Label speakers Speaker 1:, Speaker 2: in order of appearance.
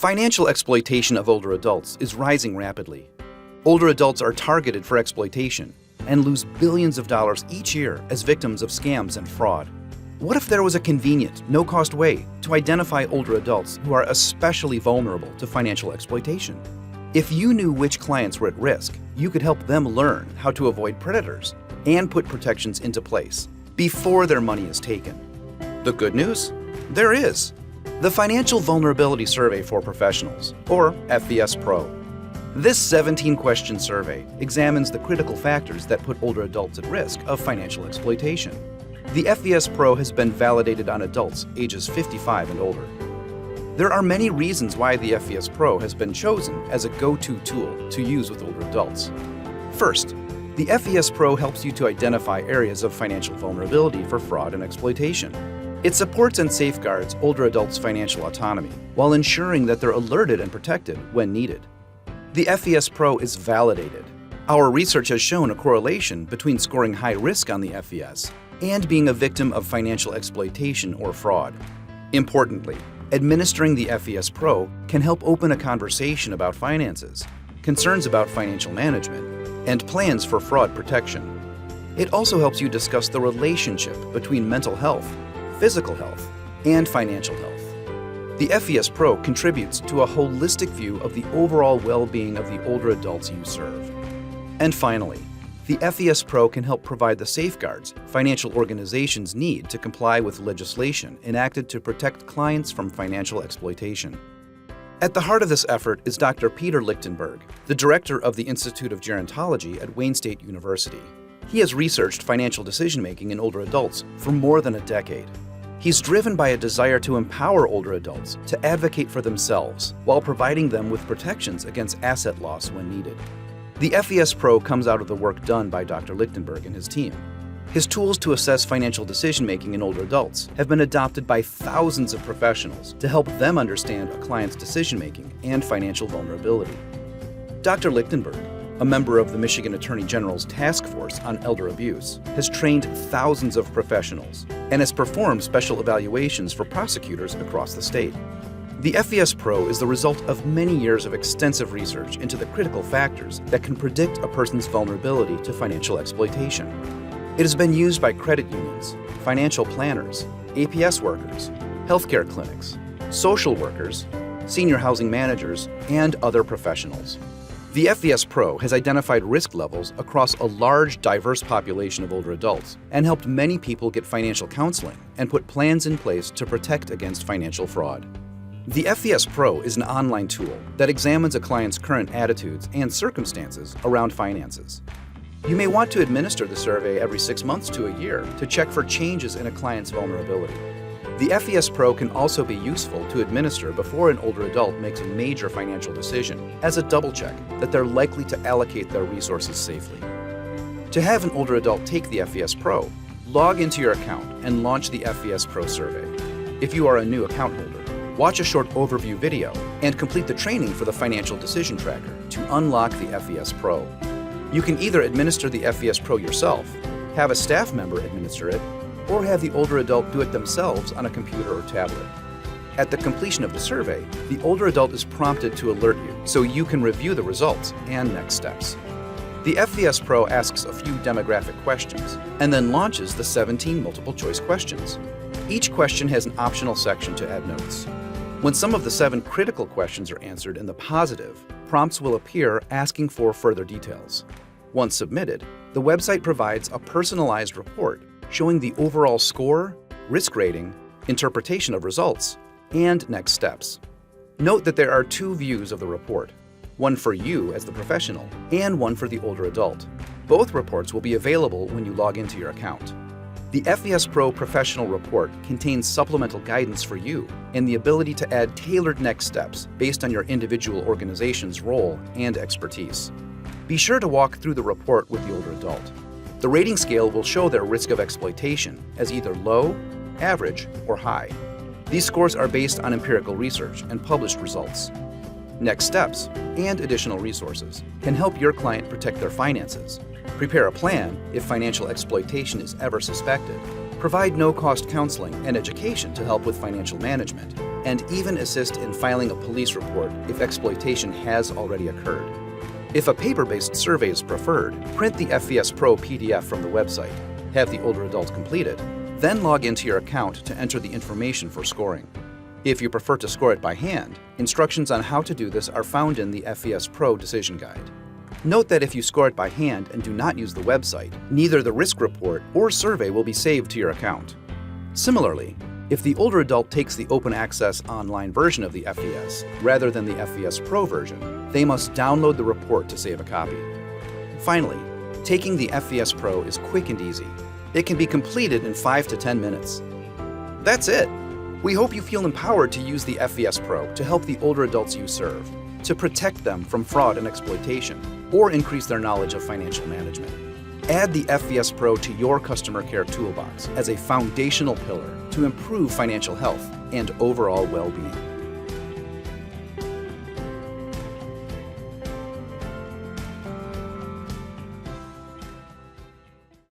Speaker 1: Financial exploitation of older adults is rising rapidly. Older adults are targeted for exploitation and lose billions of dollars each year as victims of scams and fraud. What if there was a convenient, no-cost way to identify older adults who are especially vulnerable to financial exploitation? If you knew which clients were at risk, you could help them learn how to avoid predators and put protections into place before their money is taken. The good news? There is. The Financial Vulnerability Survey for Professionals, or FVS Pro. This 17-question survey examines the critical factors that put older adults at risk of financial exploitation. The FVS Pro has been validated on adults ages 55 and older. There are many reasons why the FVS Pro has been chosen as a go-to tool to use with older adults. First, the FVS Pro helps you to identify areas of financial vulnerability for fraud and exploitation. It supports and safeguards older adults' financial autonomy while ensuring that they're alerted and protected when needed. The FVS Pro is validated. Our research has shown a correlation between scoring high risk on the FVS and being a victim of financial exploitation or fraud. Importantly, administering the FVS Pro can help open a conversation about finances, concerns about financial management, and plans for fraud protection. It also helps you discuss the relationship between mental health, physical health, and financial health. The FVS Pro contributes to a holistic view of the overall well-being of the older adults you serve. And finally, the FVS Pro can help provide the safeguards financial organizations need to comply with legislation enacted to protect clients from financial exploitation. At the heart of this effort is Dr. Peter Lichtenberg, the director of the Institute of Gerontology at Wayne State University. He has researched financial decision-making in older adults for more than a decade. He's driven by a desire to empower older adults to advocate for themselves while providing them with protections against asset loss when needed. The FVS Pro comes out of the work done by Dr. Lichtenberg and his team. His tools to assess financial decision-making in older adults have been adopted by thousands of professionals to help them understand a client's decision-making and financial vulnerability. Dr. Lichtenberg, a member of the Michigan Attorney General's Task Force on Elder Abuse, has trained thousands of professionals and has performed special evaluations for prosecutors across the state. The FVS Pro is the result of many years of extensive research into the critical factors that can predict a person's vulnerability to financial exploitation. It has been used by credit unions, financial planners, APS workers, healthcare clinics, social workers, senior housing managers, and other professionals. The FVS Pro has identified risk levels across a large, diverse population of older adults and helped many people get financial counseling and put plans in place to protect against financial fraud. The FVS Pro is an online tool that examines a client's current attitudes and circumstances around finances. You may want to administer the survey every 6 months to a year to check for changes in a client's vulnerability. The FVS Pro can also be useful to administer before an older adult makes a major financial decision as a double check that they're likely to allocate their resources safely. To have an older adult take the FVS Pro, log into your account and launch the FVS Pro survey. If you are a new account holder, watch a short overview video and complete the training for the Financial Decision Tracker to unlock the FVS Pro. You can either administer the FVS Pro yourself, have a staff member administer it, or have the older adult do it themselves on a computer or tablet. At the completion of the survey, the older adult is prompted to alert you so you can review the results and next steps. The FVS Pro asks a few demographic questions and then launches the 17 multiple-choice questions. Each question has an optional section to add notes. When some of the 7 critical questions are answered in the positive, prompts will appear asking for further details. Once submitted, the website provides a personalized report showing the overall score, risk rating, interpretation of results, and next steps. Note that there are 2 views of the report, one for you as the professional and one for the older adult. Both reports will be available when you log into your account. The FVS Pro Professional Report contains supplemental guidance for you and the ability to add tailored next steps based on your individual organization's role and expertise. Be sure to walk through the report with the older adult. The rating scale will show their risk of exploitation as either low, average, or high. These scores are based on empirical research and published results. Next steps and additional resources can help your client protect their finances, prepare a plan if financial exploitation is ever suspected, provide no-cost counseling and education to help with financial management, and even assist in filing a police report if exploitation has already occurred. If a paper-based survey is preferred, print the FVS Pro PDF from the website, have the older adult complete it, then log into your account to enter the information for scoring. If you prefer to score it by hand, instructions on how to do this are found in the FVS Pro Decision Guide. Note that if you score it by hand and do not use the website, neither the risk report or survey will be saved to your account. Similarly, if the older adult takes the open access online version of the FVS rather than the FVS Pro version, they must download the report to save a copy. Finally, taking the FVS Pro is quick and easy. It can be completed in 5 to 10 minutes. That's it! We hope you feel empowered to use the FVS Pro to help the older adults you serve, to protect them from fraud and exploitation, or increase their knowledge of financial management. Add the FVS Pro to your customer care toolbox as a foundational pillar to improve financial health and overall well-being.